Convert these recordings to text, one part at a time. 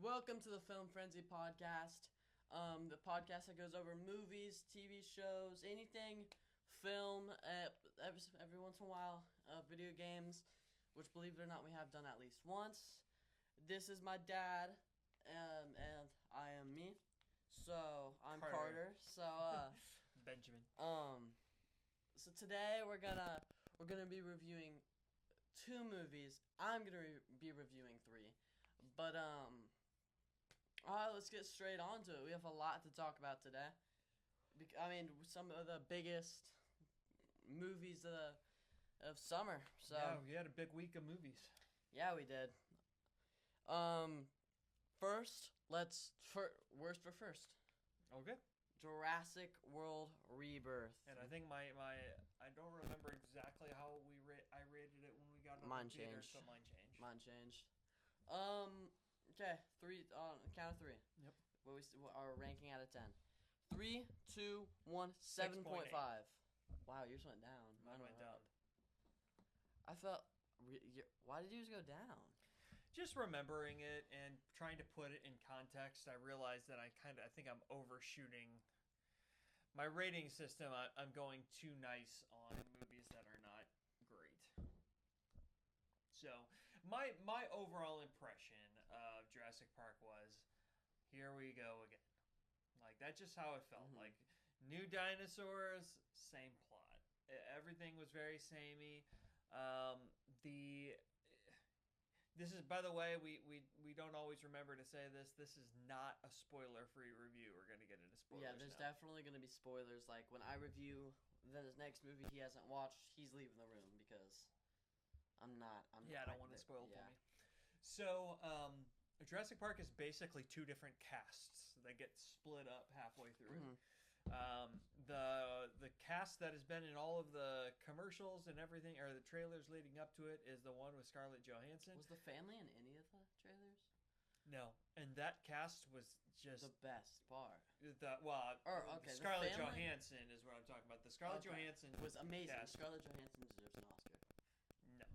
Welcome to the Film Frenzy podcast. The podcast that goes over movies, TV shows, anything film, every once in a while, video games, which, believe it or not, we have done at least once. This is my dad, and I am me. So I'm Carter. Benjamin. So today we're gonna be reviewing two movies. I'm gonna be reviewing three, but let's get straight on to it. We have a lot to talk about today. Some of the biggest movies of summer. So yeah, we had a big week of movies. Yeah, we did. First, worst for first. Okay. Jurassic World Rebirth. And I think I don't remember exactly how I rated it when we got it on the theater, so mine changed. Mine changed. Okay, count of three. Yep. Our ranking out of 10. 3, 2, 1, 7.5. Wow, yours went down. Mine went down. I felt. Why did yours go down? Just remembering it and trying to put it in context, I realized that I think I'm overshooting my rating system. I'm going too nice on movies that are not great. So my overall impression of Jurassic Park was, here we go again. Like, that's just how it felt. Mm-hmm. Like, new dinosaurs, same plot. Everything was very samey. This is, by the way, we don't always remember to say this. This is not a spoiler-free review. We're going to get into spoilers. Yeah, there's definitely going to be spoilers. Like, when I review the next movie he hasn't watched, he's leaving the room because I don't want to spoil for me. So, Jurassic Park is basically two different casts that get split up halfway through. Mm-hmm. The cast that has been in all of the commercials and everything, or the trailers leading up to it, is the one with Scarlett Johansson. Was the family in any of the trailers? No, and that cast was just the best part. Scarlett Johansson is what I'm talking about. The Scarlett Johansson was amazing. Cast. Scarlett Johansson deserves an Oscar. No,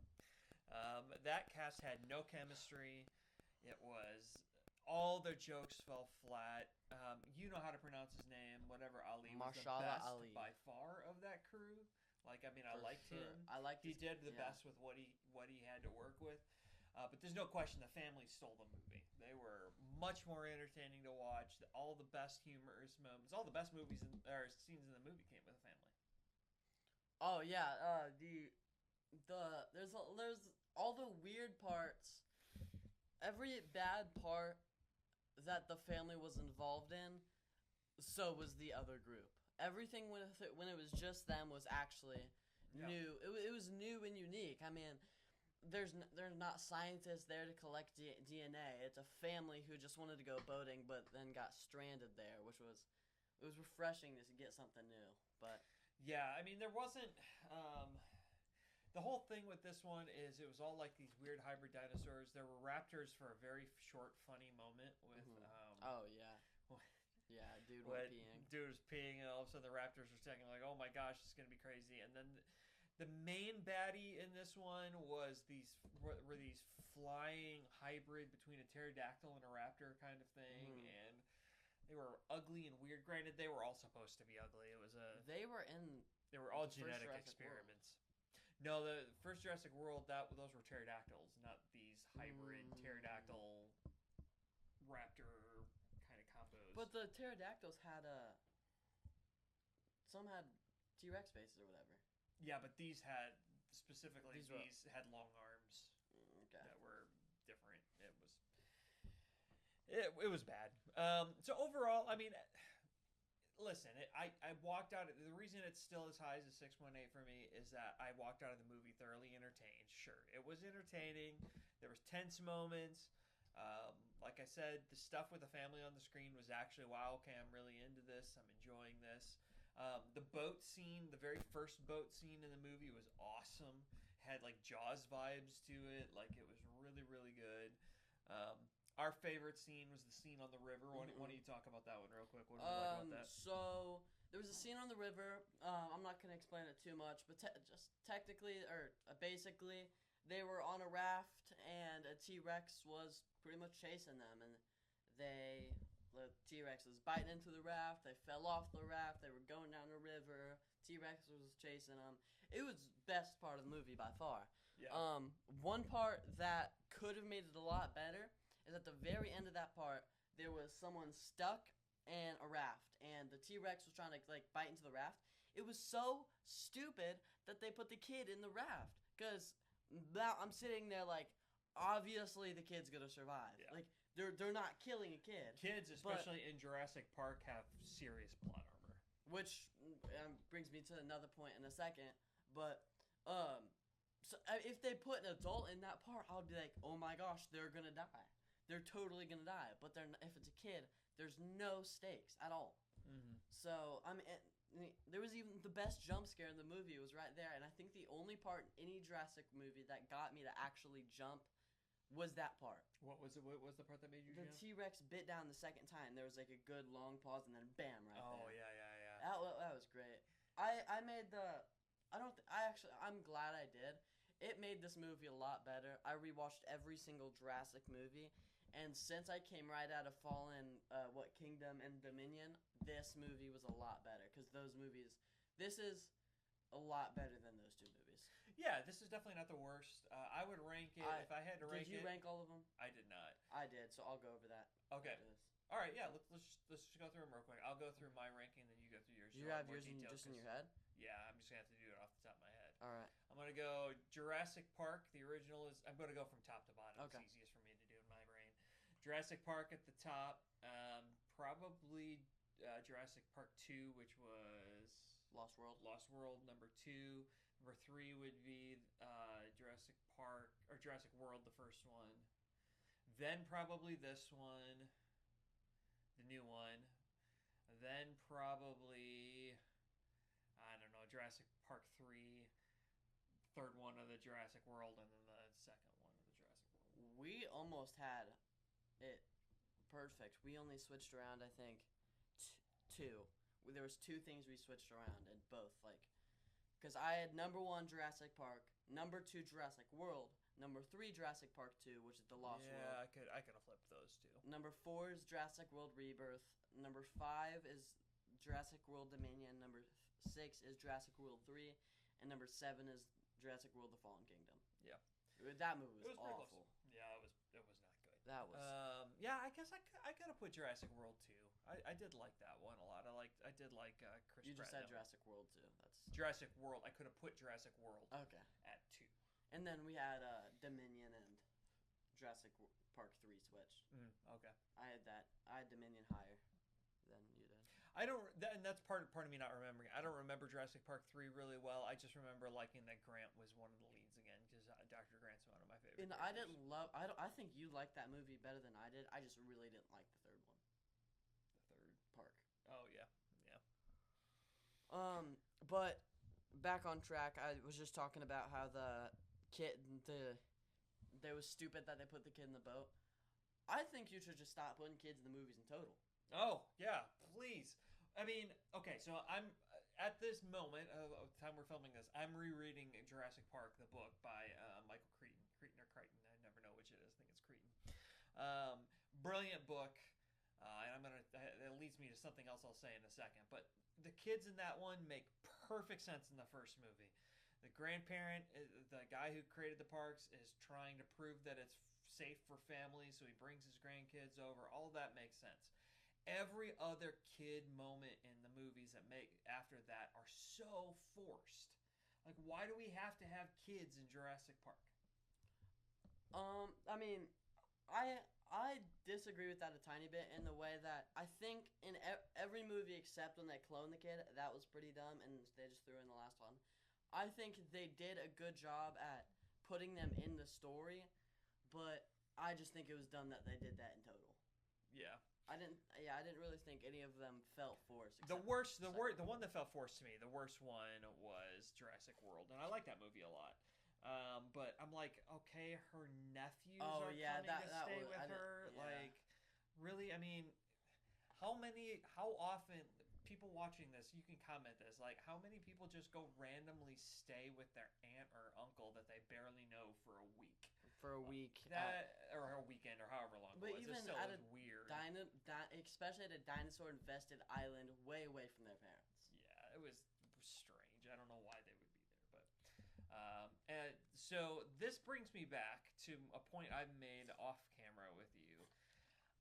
that cast had no chemistry. It was all their jokes fell flat. You know how to pronounce his name. Whatever, Ali was the best by far of that crew. I liked him. He did the best with what he had to work with. But there's no question the family stole the movie. They were much more entertaining to watch. All the best humorous moments, all the best movies or scenes in the movie came with the family. Oh yeah, there's all the weird parts. Every bad part that the family was involved in, so was the other group. Everything when it was just them was actually new. It was new and unique. I mean, there's not scientists there to collect DNA. It's a family who just wanted to go boating, but then got stranded there, it was refreshing to get something new. But yeah, I mean, there wasn't. The whole thing with this one is it was all like these weird hybrid dinosaurs. There were raptors for a very short, funny moment with. Mm-hmm. Yeah, dude was peeing. Dude was peeing, and all of a sudden the raptors were saying like, "Oh my gosh, it's gonna be crazy!" And then the main baddie in this one was these flying hybrid between a pterodactyl and a raptor kind of thing, and they were ugly and weird. Granted, they were all supposed to be ugly. They were all genetic experiments. No, the first Jurassic World, those were pterodactyls, not these hybrid pterodactyl raptor kind of combos. But the pterodactyls had some had T-Rex faces or whatever. Yeah, but these had had long arms that were different. It was bad. So overall, I mean, listen, I walked out. The reason it's still as high as a 6.8 for me is that I walked out of the movie thoroughly entertained. Sure, it was entertaining. There was tense moments. Like I said, the stuff with the family on the screen was actually, wow, okay, I'm really into this. I'm enjoying this. The boat scene, the very first boat scene in the movie was awesome. Had like Jaws vibes to it. Like, it was really, really good. Our favorite scene was the scene on the river. Why don't you talk about that one real quick? What did you like about that? So there was a scene on the river. I'm not going to explain it too much, but basically, they were on a raft and a T-Rex was pretty much chasing them, and they the T-Rex was biting into the raft. They fell off the raft. They were going down the river. T-Rex was chasing them. It was best part of the movie by far. Yeah. One part that could have made it a lot better is at the very end of that part there was someone stuck in a raft, and the T-Rex was trying to like bite into the raft. It was so stupid that they put the kid in the raft, because now I'm sitting there like, obviously the kid's gonna survive. Yeah. Like they're not killing a kid. Kids, especially in Jurassic Park, have serious plot armor. Which brings me to another point in a second. But so if they put an adult in that part, I'll be like, oh my gosh, they're gonna die. They're totally gonna die. But if it's a kid, there's no stakes at all. Mm-hmm. So there was even the best jump scare in the movie was right there, and I think the only part in any Jurassic movie that got me to actually jump was that part. What was it? What was the part that made you jump? The T-Rex bit down the second time. There was like a good long pause, and then bam, right there. Oh yeah. That was great. I made the. I'm glad I did. It made this movie a lot better. I rewatched every single Jurassic movie, and since I came right out of Fallen, Kingdom and Dominion, this movie was a lot better, because this is a lot better than those two movies. Yeah, this is definitely not the worst. I would rank it, if I had to rank it. Did you rank all of them? I did not. I did, so I'll go over that. Okay. All right, yeah, let's just go through them real quick. I'll go through my ranking, then you go through yours. You have yours just in your head? Yeah, I'm just going to have to do it off the top of my head. All right. I'm going to go Jurassic Park. The original is... I'm going to go from top to bottom. Okay. It's easiest for me to do in my brain. Jurassic Park at the top. Probably Jurassic Park 2, which was... Lost World. Lost World, number 2. Number 3 would be Jurassic Park... Or Jurassic World, the first one. Then probably this one. The new one. Then probably... I don't know, Jurassic Park 3, third one of the Jurassic World, and then the second one of the Jurassic World. We almost had it perfect. We only switched around, I think, two. There was two things we switched around, and both, like, because I had number 1 Jurassic Park, number 2 Jurassic World, number 3 Jurassic Park 2, which is the Lost World. Yeah, I could have flipped those two. Number 4 is Jurassic World Rebirth. Number 5 is Jurassic World Dominion. Number 6 is Jurassic World 3, and number 7 is Jurassic World: The Fallen Kingdom. Yeah, that movie was awful. Yeah, it was not good. That was. Yeah, I guess I gotta put Jurassic World 2. I did like that one a lot. I did like Chris. You just said Jurassic World 2. That's Jurassic World. I could have put Jurassic World. Okay. At 2. And then we had Dominion and Jurassic Park 3 switched. Okay. I had Dominion higher than you did. And that's part of me not remembering. I don't remember Jurassic Park 3 really well. I just remember liking that Grant was one of the leads again, because Dr. Grant's one of my favorite. And characters. I didn't love. I think you liked that movie better than I did. I just really didn't like the third one. The third Park. Oh yeah. But back on track. I was just talking about how the kid, they was stupid that they put the kid in the boat. I think you should just stop putting kids in the movies in total. Oh, yeah, please. I mean, okay, so I'm, at this moment of the time we're filming this, I'm rereading Jurassic Park, the book by Michael Crichton. Crichton or Crichton, I never know which it is. I think it's Crichton. Brilliant book, and that leads me to something else I'll say in a second. But the kids in that one make perfect sense in the first movie. The grandparent, the guy who created the parks, is trying to prove that it's safe for families, so he brings his grandkids over. All of that makes sense. Every other kid moment in the movies that make after that are so forced. Like, why do we have to have kids in Jurassic Park? I mean, I disagree with that a tiny bit in the way that I think in every movie except when they clone the kid, that was pretty dumb, and they just threw in the last one. I think they did a good job at putting them in the story, but I just think it was dumb that they did that in total. Yeah. I didn't really think any of them felt forced. The one that felt forced to me, the worst one was Jurassic World, and I like that movie a lot. But I'm like, okay, her nephews are coming to stay with her. Yeah. Like, really? I mean, how often people watching this, you can comment this, like, how many people just go randomly stay with their aunt or uncle that they barely know for a week? For a week. Or a weekend, or however long it was. But even it still at was a weird. especially at a dinosaur-infested island, way away from their parents. Yeah, it was strange. I don't know why they would be there, but and so this brings me back to a point I've made off camera with you.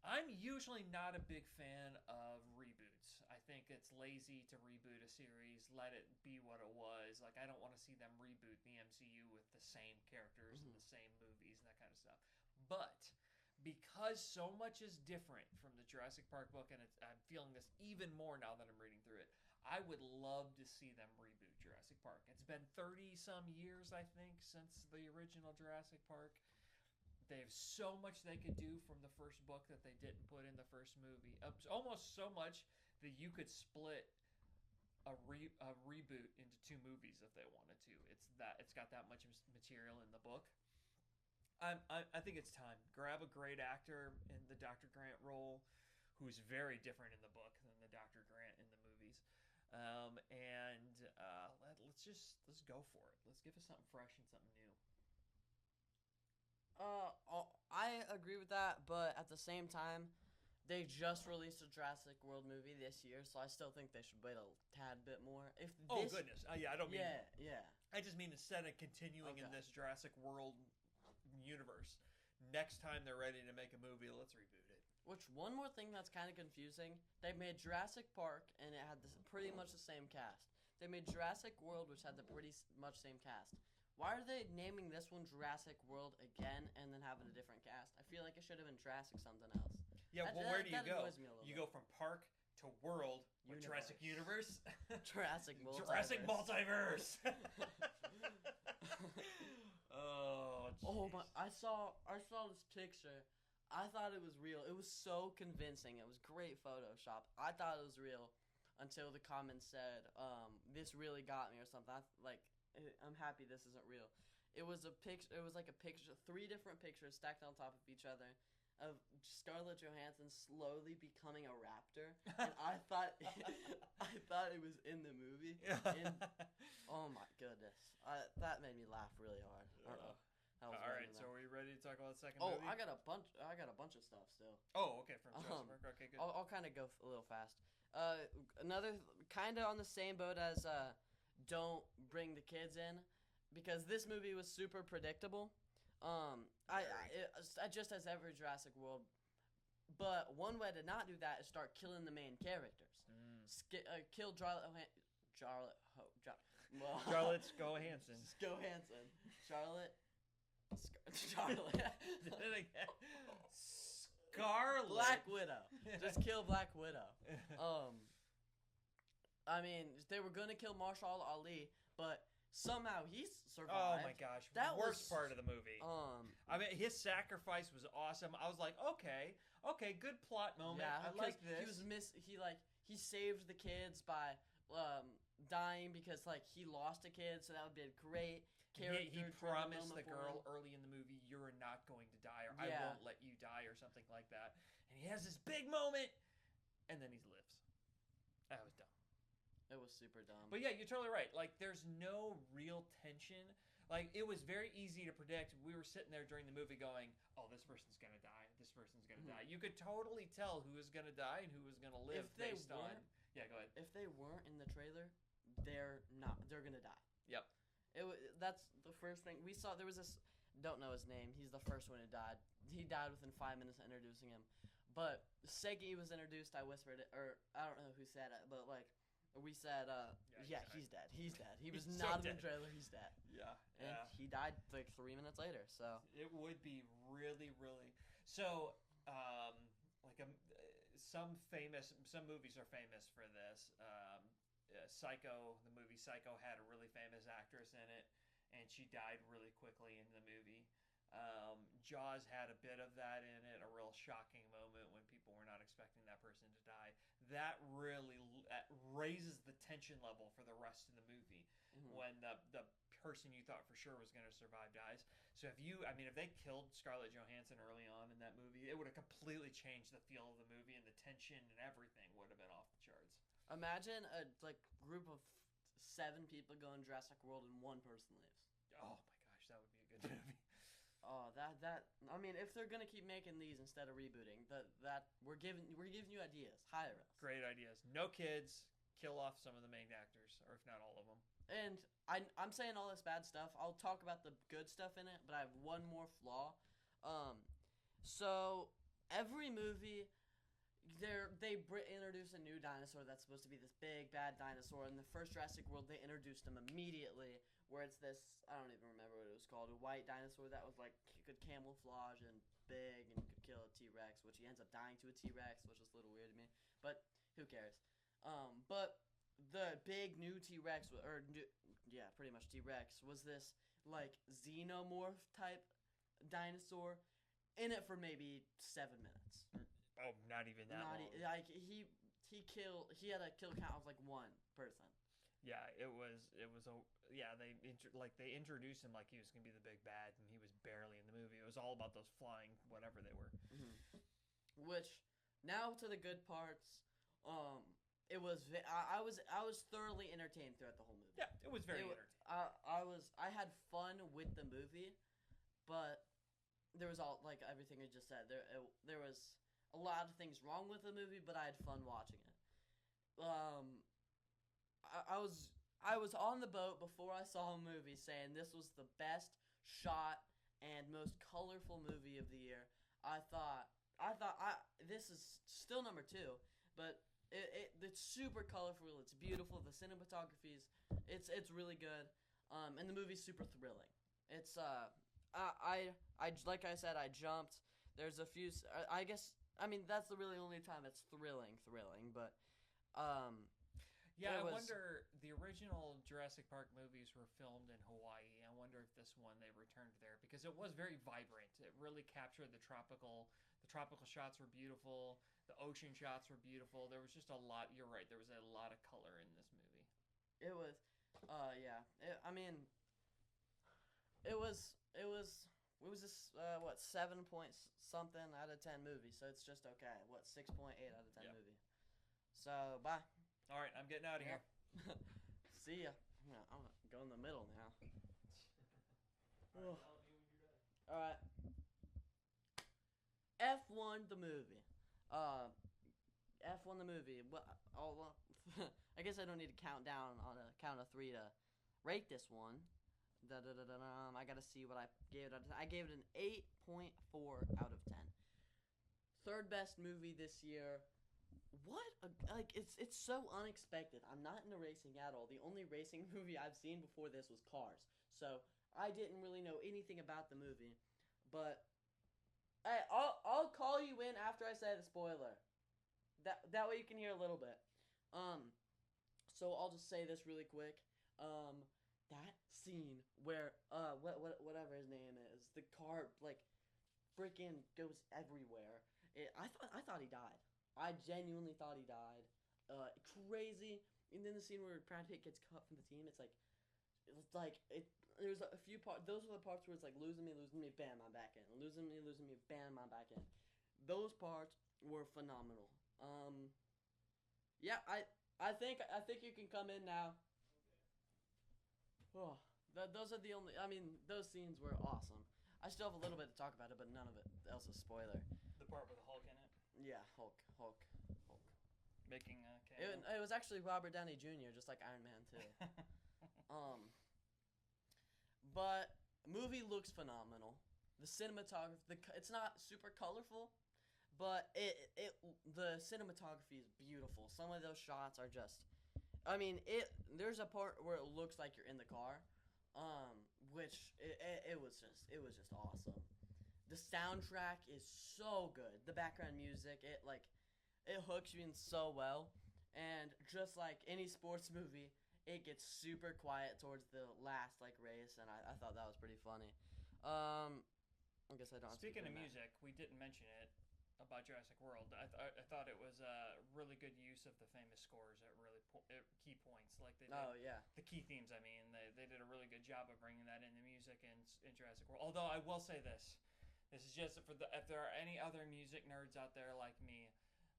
I'm usually not a big fan of reboots. I think it's lazy to reboot a series, let it be what it was. Like, I don't want to see them reboot the MCU with the same characters and the same movies and that kind of stuff. But because so much is different from the Jurassic Park book, and I'm feeling this even more now that I'm reading through it, I would love to see them reboot Jurassic Park. It's been 30 some years, I think, since the original Jurassic Park. They have so much they could do from the first book that they didn't put in the first movie. Almost so much that you could split a reboot into 2 movies if they wanted to. It's got that much material in the book. I think it's time. Grab a great actor in the Dr. Grant role, who's very different in the book than the Dr. Grant in the movies, and let's go for it. Let's give us something fresh and something new. I agree with that, but at the same time, they just released a Jurassic World movie this year, so I still think they should wait a tad bit more. If Oh this, goodness, yeah, I don't mean. yeah. I just mean instead of continuing in Okay. this Jurassic World universe, next time they're ready to make a movie, let's reboot it. Which one more thing that's kind of confusing? They made Jurassic Park, and it had pretty much the same cast. They made Jurassic World, which had the pretty much same cast. Why are they naming this one Jurassic World again and then having a different cast? I feel like it should have been Jurassic something else. Yeah, well, where do you go? Annoys me a little You bit. go from park to world, or Universe. Jurassic Universe. Jurassic Multiverse. Jurassic Multiverse. Oh, geez. Oh my! I saw this picture. I thought it was real. It was so convincing. It was great Photoshop. I thought it was real until the comments said, "This really got me" or something. I'm happy this isn't real. It was a picture. It was like a picture, 3 different pictures stacked on top of each other, of Scarlett Johansson slowly becoming a raptor, and I thought it was in the movie. And oh my goodness, that made me laugh really hard. I don't know. All right, so are we ready to talk about the second Oh, movie? I got a bunch of stuff still. Oh, okay, from Jurassic Park. Okay, good. I'll kind of go a little fast. Another kind of on the same boat as don't bring the kids in, because this movie was super predictable. Just as every Jurassic World, but one way to not do that is start killing the main characters. Kill Charlotte. Charlotte Johansson. Charlotte. Scarlet. Black Widow. Just kill Black Widow. I mean, they were gonna kill Marshall Ali, but somehow he survived. Oh my gosh, That worst was, part of the movie. I mean, his sacrifice was awesome. I was like, okay, good plot moment. Yeah, I like this. He saved the kids by dying because he lost a kid, so that would be a great character. He promised the girl early in the movie, "You're not going to die, or I won't let you die," or something like that. And he has this big moment, and then he lives. That was dumb. It was super dumb. But yeah, you're totally right. Like, there's no real tension. Like, it was very easy to predict. We were sitting there during the movie going, "Oh, this person's gonna die. This person's gonna die." You could totally tell who was gonna die and who was gonna live based on. Yeah, go ahead. If they weren't in the trailer, they're not. They're gonna die. Yep. That's the first thing we saw. There was this. Don't know his name. He's the first one who died. He died within 5 minutes of introducing him. But the second he was introduced, I whispered it, or I don't know who said it, but we said, he's dead. He's dead. He was He's not so in the trailer. He's dead. Yeah. And he died 3 minutes later. So it would be really, really. So, some movies are famous for this. Psycho, the movie Psycho, had a really famous actress in it, and she died really quickly in the movie. Jaws had a bit of that in it, a real shocking moment when people were not expecting that person to die. That really raises the tension level for the rest of the movie when the person you thought for sure was going to survive dies. So if they killed Scarlett Johansson early on in that movie, it would have completely changed the feel of the movie, and the tension and everything would have been off the charts. imagine a group of 7 people go in Jurassic World and 1 person lives. Oh my gosh, that would be a good movie. Oh, that I mean, if they're gonna keep making these instead of rebooting, that we're giving you ideas. Hire us. Great ideas. No kids. Kill off some of the main actors, or if not all of them. And I'm saying all this bad stuff. I'll talk about the good stuff in it, but I have one more flaw. Um, so every movie, they introduce a new dinosaur that's supposed to be this big bad dinosaur. In the first Jurassic World, they introduced him immediately, where it's this, I don't even remember what it was called, a white dinosaur that was like could camouflage and big and could kill a T-Rex, which he ends up dying to a T-Rex, which is a little weird to me, but who cares? But the big new T-Rex, yeah, pretty much T-Rex, was this like xenomorph type dinosaur in it for maybe 7 minutes. Oh, not even that Not long. like he had a kill count of like one person. Yeah, it was a yeah. They introduced him like he was gonna be the big bad, and he was barely in the movie. It was all about those flying whatever they were. Mm-hmm. Which now to the good parts. It was I was thoroughly entertained throughout the whole movie. Yeah, it was very entertaining. I had fun with the movie, but there was all like everything I just said. There was a lot of things wrong with the movie, but I had fun watching it. I was on the boat before I saw a movie saying this was the best shot and most colorful movie of the year. I thought this is still number 2, but it's super colorful. It's beautiful. The cinematography's it's really good. And the movie's super thrilling. It's I like I said, I jumped. There's a few. I guess I mean that's the really only time it's thrilling. But yeah, I wonder, the original Jurassic Park movies were filmed in Hawaii. I wonder if this one they returned there because it was very vibrant. It really captured the tropical shots were beautiful. The ocean shots were beautiful. There was just a lot. You're right. There was a lot of color in this movie. It was, yeah. I mean, it was this what 7 point something out of 10 movie. So it's just okay. What 6.8 out of 10 movie. So bye. All right, I'm getting out of here. See ya. Yeah, I'm gonna go in the middle now. All right. F1 the movie. F1 the movie. Well, I guess I don't need to count down on a count of 3 to rate this one. I gotta see what I gave it. I gave it an 8.4 out of 10. Third best movie this year. It's so unexpected. I'm not into racing at all. The only racing movie I've seen before this was Cars. So I didn't really know anything about the movie. But I'll call you in after I say the spoiler. That way you can hear a little bit. So I'll just say this really quick. That scene where whatever his name is, the car like freaking goes everywhere. I thought he died. I genuinely thought he died. Crazy. And then the scene where Brad Pitt gets cut from the team, it's like there's a few parts. Those are the parts where it's like losing me, bam, I'm back in. Losing me, bam, I'm back in. Those parts were phenomenal. Yeah, I think you can come in now. Oh, those are the only. I mean, those scenes were awesome. I still have a little bit to talk about it, but none of it else is spoiler. The part with the Hulk in it. Yeah, Hulk. Making it was actually Robert Downey Jr., just like Iron Man 2. But movie looks phenomenal. The cinematography, it's not super colorful, but the cinematography is beautiful. Some of those shots are just, I mean, there's a part where it looks like you're in the car, which it was just awesome. The soundtrack is so good. The background music, it hooks you in so well. And just like any sports movie, it gets super quiet towards the last race, and I thought that was pretty funny. I guess I don't. Speaking of music, we didn't mention it about Jurassic World. I thought it was a really good use of the famous scores at really key points, like they did. Oh yeah. The key themes. I mean, they did a really good job of bringing that in the music in Jurassic World. Although I will say this. This is just if there are any other music nerds out there like me,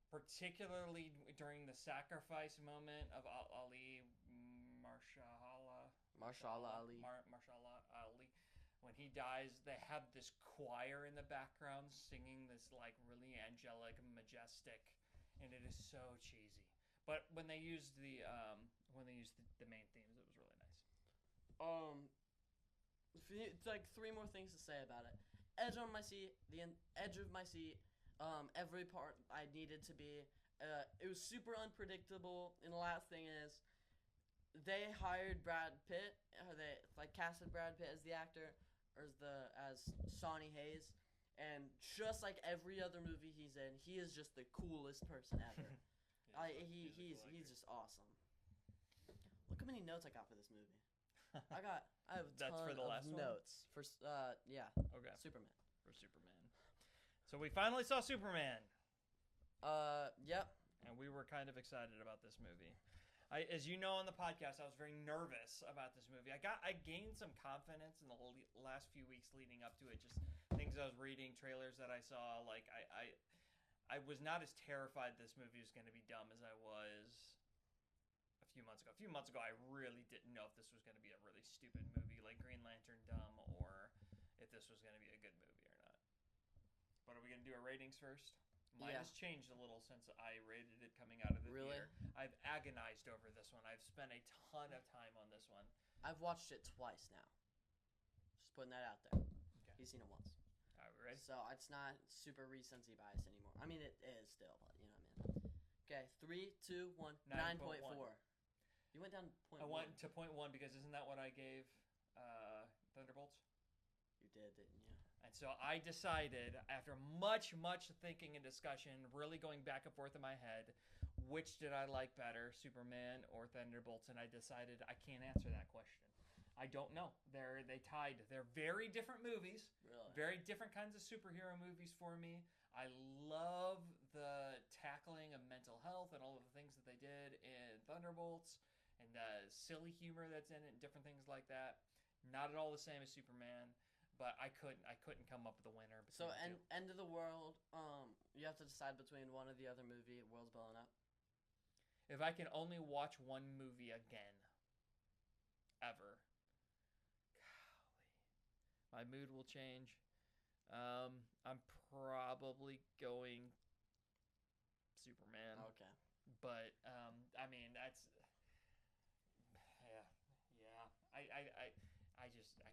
particularly during the sacrifice moment of Marshala Ali, when he dies, they have this choir in the background singing this like really angelic, majestic, and it is so cheesy. But when they used the main themes, it was really nice. Um, it's like three more things to say about it. Edge on my seat, edge of my seat. Every part I needed to be. It was super unpredictable. And the last thing is, they hired Brad Pitt. They like casted Brad Pitt as the actor, or as Sonny Hayes, and just like every other movie he's in, he is just the coolest person ever. He's just awesome. Look how many notes I got for this movie. I have a ton That's for the of last one? notes for yeah, Okay. Superman. For Superman. So we finally saw Superman. Yep. And we were kind of excited about this movie. As you know on the podcast, I was very nervous about this movie. I gained some confidence in the last few weeks leading up to it. Just things I was reading, trailers that I saw. Like I was not as terrified this movie was going to be dumb as I was a few months ago. A few months ago, I really didn't know if this was going to be a really stupid movie like Green Lantern dumb, or if this was going to be a good movie or not. But are we going to do our ratings first? Mine has changed a little since I rated it coming out of the theater. I've agonized over this one. I've spent a ton of time on this one. I've watched it twice now. Just putting that out there. Okay. You've seen it once. All right, we ready? So it's not super recency bias anymore. I mean, it is still, but you know what I mean. Okay, 3, 2, 1, 9.4. You went down to point I went to point 1 because isn't that what I gave Thunderbolts? You did, didn't you? And so I decided, after much thinking and discussion, really going back and forth in my head, which did I like better, Superman or Thunderbolts? And I decided I can't answer that question. I don't know. They tied. They're very different movies. Really? Very different kinds of superhero movies for me. I love the tackling of mental health and all of the things that they did in Thunderbolts and the silly humor that's in it and different things like that. Not at all the same as Superman. But I couldn't come up with a winner. So end of the world. You have to decide between one or the other movie. World's blowing up. If I can only watch one movie again, ever, golly, my mood will change. I'm probably going Superman. Okay. But I mean that's yeah. I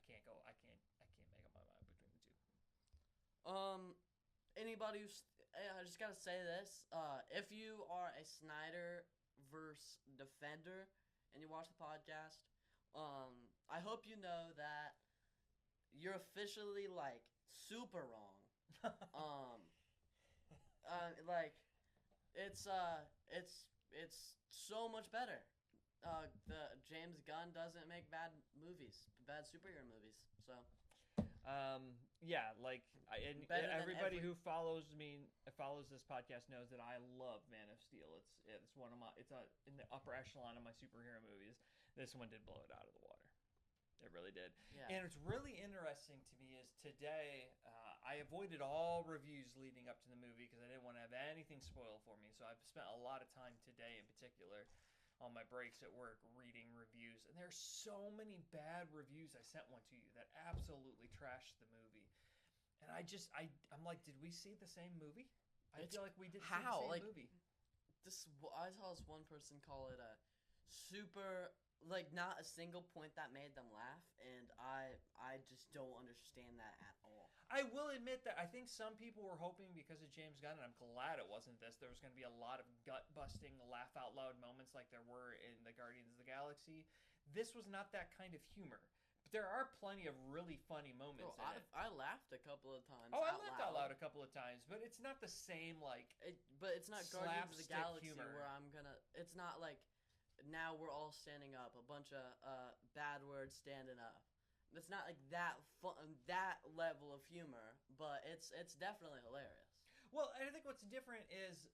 can't go. I can't make up my mind between the two. Anybody who's I just gotta say this. If you are a Snyder verse defender and you watch the podcast, I hope you know that you're officially like super wrong. Like it's so much better. The James Gunn doesn't make bad superhero movies. So yeah, like everybody who follows this podcast knows that I love Man of Steel. It's one of my in the upper echelon of my superhero movies. This one did blow it out of the water. It really did. Yeah. And it's really interesting to me is today I avoided all reviews leading up to the movie because I didn't want to have anything spoiled for me. So I've spent a lot of time today in particular on my breaks at work reading reviews, and there's so many bad reviews. I sent one to you that absolutely trashed the movie, and I'm like, did we see the same movie? I feel like we did see the same movie. I saw this one person call it a super, like, not a single point that made them laugh, and I just don't understand that at all. I will admit that I think some people were hoping because of James Gunn, and I'm glad it wasn't this, there was going to be a lot of gut-busting, laugh-out-loud moments like there were in the Guardians of the Galaxy. This was not that kind of humor. But there are plenty of really funny moments in it. I laughed a couple of times. Oh, I laughed out loud a couple of times, but it's not the same, like, but it's not Guardians of the Galaxy humor. where it's not like, now we're all standing up, a bunch of bad words standing up. It's not like that that level of humor, but it's definitely hilarious. Well, I think what's different is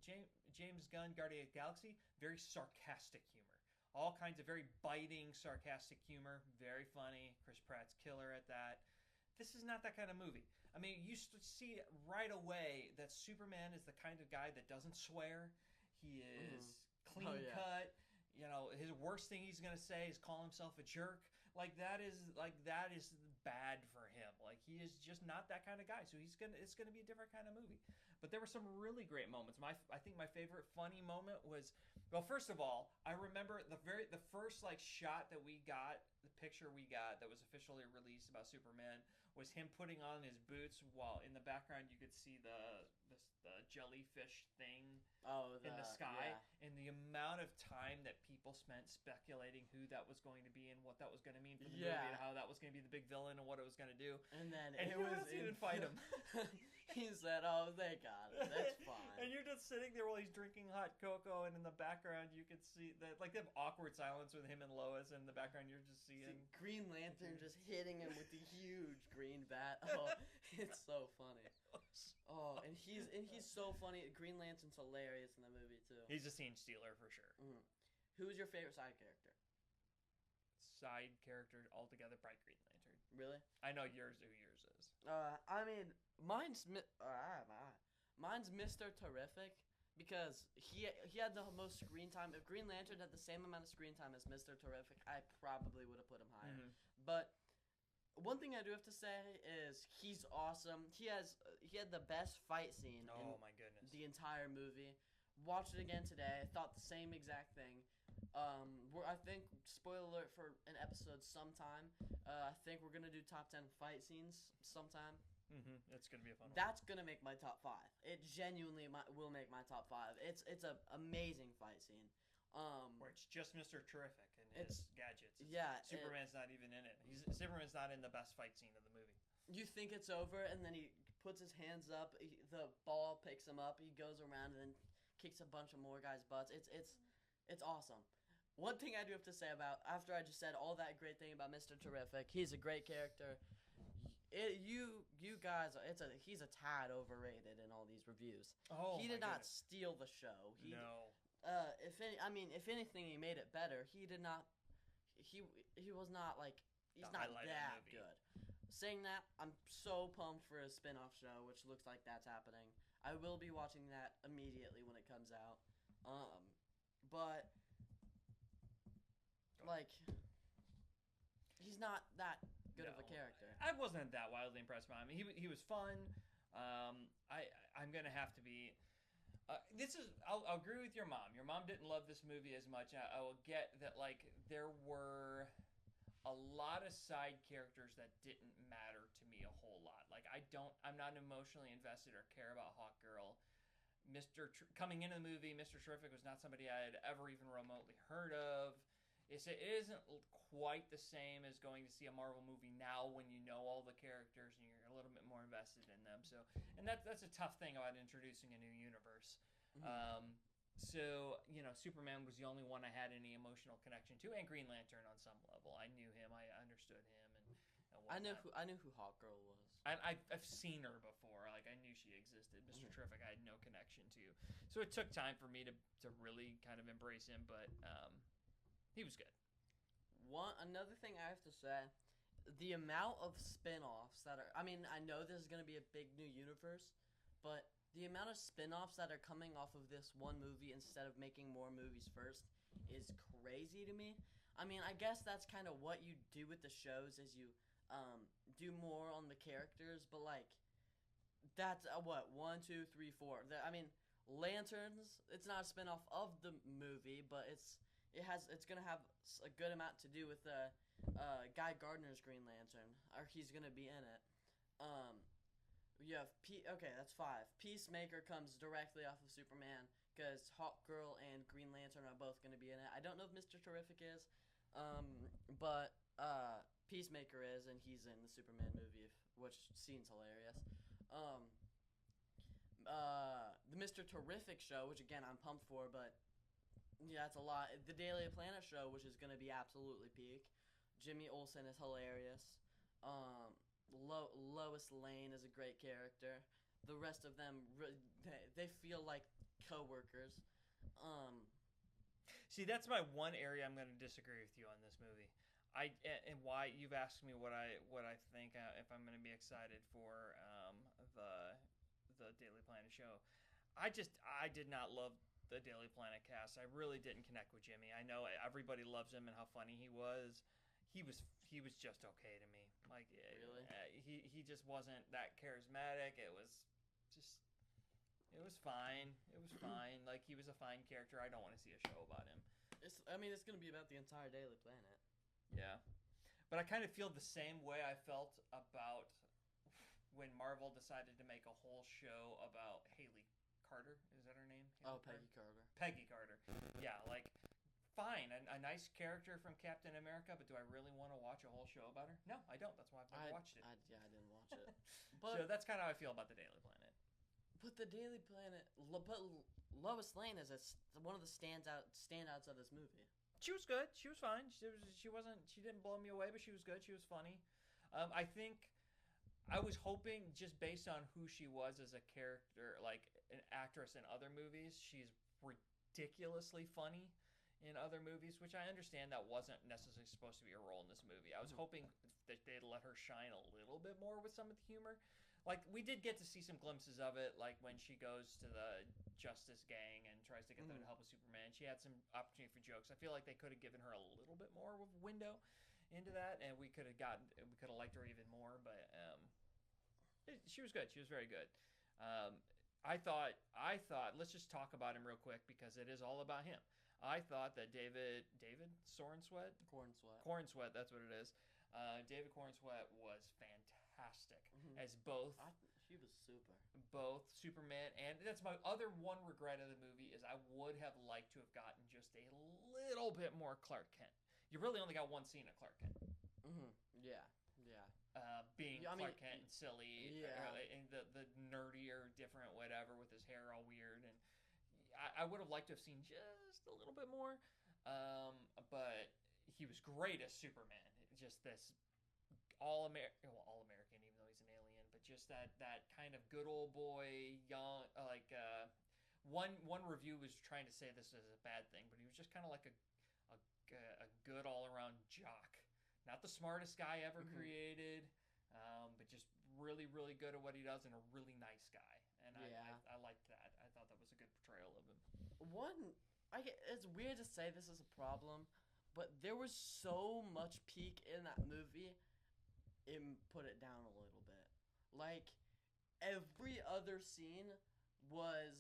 James Gunn, Guardians of the Galaxy, very sarcastic humor. All kinds of very biting, sarcastic humor, very funny. Chris Pratt's killer at that. This is not that kind of movie. I mean, you see right away that Superman is the kind of guy that doesn't swear. He is clean cut. You know, his worst thing he's gonna say is call himself a jerk. Like that is bad for him. Like he is just not that kind of guy. So it's gonna be a different kind of movie. But there were some really great moments. I think my favorite funny moment was, well, first of all, I remember the first like shot that we got, the picture we got that was officially released about Superman was him putting on his boots while in the background you could see the jellyfish thing Oh, in the sky, yeah. and the amount of time that people spent speculating who that was going to be and what that was going to mean for the movie Yeah. and how that was going to be the big villain and what it was going to do. And then And it he was doesn't even fight him. He said, "Oh, they got it. That's fine." And you're just sitting there while he's drinking hot cocoa, and in the background you could see that, like, they have awkward silence with him and Lois, and in the background you're just seeing Green Lantern just hitting him with the huge green bat. Oh, it's so funny. Oh, and he's so funny. Green Lantern's hilarious in the movie too. He's a scene stealer for sure. Mm. Who's your favorite side character? Side character altogether, probably Green Lantern. Really? I know yours. Who yours is? I mean, mine's Mr. Terrific because he had the most screen time. If Green Lantern had the same amount of screen time as Mr. Terrific, I probably would have put him higher. Mm-hmm. But one thing I do have to say is he's awesome. He had the best fight scene Oh in my goodness. the entire movie. Watched it again today. Thought the same exact thing. I think, spoiler alert for an episode sometime. I think we're gonna do top 10 fight scenes sometime. Mm-hmm. It's gonna be a fun one. That's gonna make my top 5. It genuinely will make my top 5. It's a amazing fight scene. Where it's just Mr. Terrific and his gadgets. Superman's not even in it. Superman's not in the best fight scene of the movie. You think it's over, and then he puts his hands up. The ball picks him up. He goes around and then kicks a bunch of more guys' butts. It's awesome. One thing I do have to say about, after I just said all that great thing about Mr. Terrific, he's a great character. You guys, he's a tad overrated in all these reviews. Oh, he did not goodness. steal the show. No. If anything, he made it better. He did not. He was not like he's The not highlight of the that movie. good. Saying that, I'm so pumped for a spin-off show, which looks like that's happening. I will be watching that immediately when it comes out. But like, he's not that good of a character. I wasn't that wildly impressed by him. He was fun. I'm gonna have to be. I'll agree with your mom. Your mom didn't love this movie as much. I will get that. Like, there were a lot of side characters that didn't matter to me a whole lot. Like, I'm not emotionally invested or care about Hawkgirl. Coming into the movie, Mr. Terrific was not somebody I had ever even remotely heard of. It isn't quite the same as going to see a Marvel movie now when you know all the characters and you're a little bit more invested in them. So, and that's a tough thing about introducing a new universe. Mm-hmm. So, Superman was the only one I had any emotional connection to, and Green Lantern on some level. I knew him, I understood him, and whatnot. I knew who Hawkgirl was. I've seen her before. Like, I knew she existed. Mr. Terrific, I had no connection to. So it took time for me to really kind of embrace him, but he was good. Another thing I have to say, the amount of spin-offs that are, I mean, I know this is going to be a big new universe, but the amount of spin-offs that are coming off of this one movie instead of making more movies first is crazy to me. I mean, I guess that's kind of what you do with the shows, is you do more on the characters, but like, that's what, 1, 2, 3, 4. I mean, Lanterns, it's not a spin-off of the movie, but it's gonna have a good amount to do with Guy Gardner's Green Lantern, or he's gonna be in it. You have okay, that's 5. Peacemaker comes directly off of Superman because Hawkgirl and Green Lantern are both gonna be in it. I don't know if Mr. Terrific is, but Peacemaker is, and he's in the Superman movie, which seems hilarious. The Mr. Terrific show, which again I'm pumped for, but yeah, it's a lot. The Daily Planet show, which is going to be absolutely peak. Jimmy Olsen is hilarious. Lois Lane is a great character. The rest of them, they feel like coworkers. See, that's my one area I'm going to disagree with you on this movie. And why you've asked me what I think, if I'm going to be excited for the Daily Planet show. I did not love the Daily Planet cast. I really didn't connect with Jimmy. I know everybody loves him and how funny he was. he was just okay to me. Like Really? he just wasn't that charismatic. Just it was fine. It was fine. Like he was a fine character. I don't want to see a show about him. I mean, it's gonna be about the entire Daily Planet. Yeah. But I kind of feel the same way I felt about when Marvel decided to make a whole show about Haley Carter. Is that her name? Oh, Haley Peggy Carter. Peggy Carter. Yeah, like fine, a nice character from Captain America, but do I really want to watch a whole show about her? No, I don't. That's why I've never watched it. Yeah, I didn't watch it. So that's kind of how I feel about the Daily Planet. But the Daily Planet, but Lois Lane is one of the standouts of this movie. She was good. She was fine. She wasn't. She didn't blow me away, but she was good. She was funny. I think I was hoping, just based on who she was as a character, like an actress in other movies, she's ridiculously funny in other movies, which I understand that wasn't necessarily supposed to be a role in this movie. I was hoping that they'd let her shine a little bit more with some of the humor. Like, we did get to see some glimpses of it, like when she goes to the Justice Gang and tries to get them to help with Superman. She had some opportunity for jokes. I feel like they could have given her a little bit more of a window into that, and we could have liked her even more. But she was good. She was very good. I thought. Let's just talk about him real quick because it is all about him. I thought that David Cornsweet. That's what it is. David Cornsweet was fantastic as she was super. Both Superman, and that's my other one regret of the movie is I would have liked to have gotten just a little bit more Clark Kent. You really only got one scene of Clark Kent. Yeah. Being Clark Kent and silly, and the nerdier, different, whatever, with his hair all weird, and I would have liked to have seen just a little bit more. But he was great as Superman. Just this all American, even though he's an alien, but just that kind of good old boy, young, one review was trying to say this is a bad thing, but he was just kind of like a good all around jock, not the smartest guy ever created, but just really really good at what he does and a really nice guy, and I liked that. I thought that was a good portrayal of him. It's weird to say this is a problem, but there was so much peak in that movie. It put it down a little bit. Like every other scene was